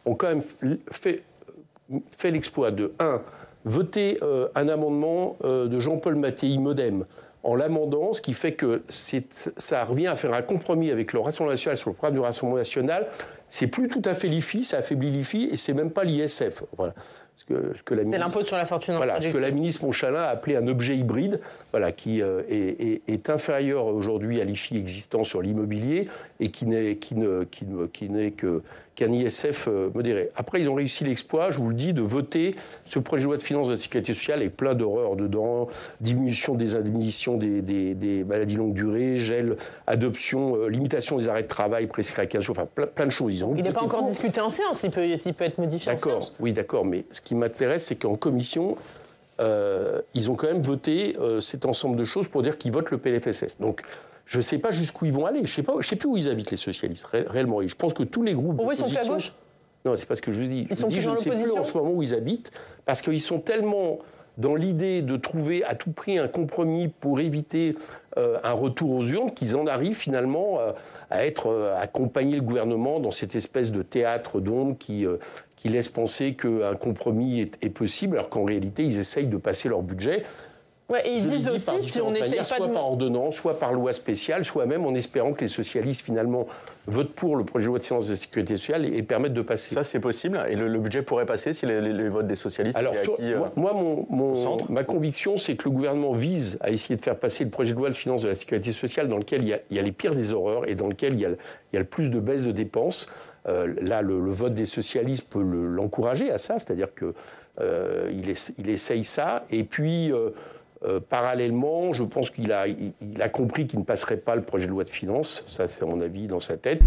ont quand même fait l'exploit de, voter un amendement de Jean-Paul Mattei, Modem, en l'amendant, ce qui fait que ça revient à faire un compromis avec le Rassemblement national sur le programme du Rassemblement national. C'est plus tout à fait l'IFI, ça affaiblit l'IFI, et c'est même pas l'ISF. Voilà. C'est l'impôt sur la fortune. Voilà, ce que la ministre Montchalin a appelé un objet hybride, voilà, qui est inférieur aujourd'hui à l'IFI existant sur l'immobilier et qui n'est qu'un ISF modéré. Après, ils ont réussi l'exploit, je vous le dis, de voter ce projet de loi de finances de la sécurité sociale avec plein d'horreurs dedans, diminution des indemnisations des maladies longue durée, gel, adoption, limitation des arrêts de travail prescrits à 15 jours, enfin plein de choses. Il n'est pas encore discuté en séance, il peut être modifié en séance. D'accord, oui, d'accord, mais ce qui m'intéresse, c'est qu'en commission, ils ont quand même voté cet ensemble de choses pour dire qu'ils votent le PLFSS. Donc, je ne sais pas jusqu'où ils vont aller. Je ne sais plus où ils habitent, les socialistes, réellement. Et je pense que tous les groupes d'opposition... Pourquoi ils sont plus à gauche ? Non, c'est pas ce que je dis. Je ne sais plus en ce moment où ils habitent, parce qu'ils sont tellement dans l'idée de trouver à tout prix un compromis pour éviter un retour aux urnes qu'ils en arrivent finalement à accompagner le gouvernement dans cette espèce de théâtre d'ombre qui laisse penser qu'un compromis est possible, alors qu'en réalité, ils essayent de passer leur budget. Ouais, et ils disent aussi, si on n'essaye pas soit par ordonnance, soit par loi spéciale, soit même en espérant que les socialistes, finalement, votent pour le projet de loi de finances de la sécurité sociale et permettent de passer. Ça, c'est possible. Et le budget pourrait passer si les votes des socialistes étaient acquis. Ma conviction, c'est que le gouvernement vise à essayer de faire passer le projet de loi de finances de la sécurité sociale dans lequel il y a les pires des horreurs et dans lequel il y a le plus de baisse de dépenses. Là, le vote des socialistes peut l'encourager à ça, c'est-à-dire qu'il essaye ça. Et puis... parallèlement, je pense qu'il a compris qu'il ne passerait pas le projet de loi de finances. Ça, c'est à mon avis dans sa tête.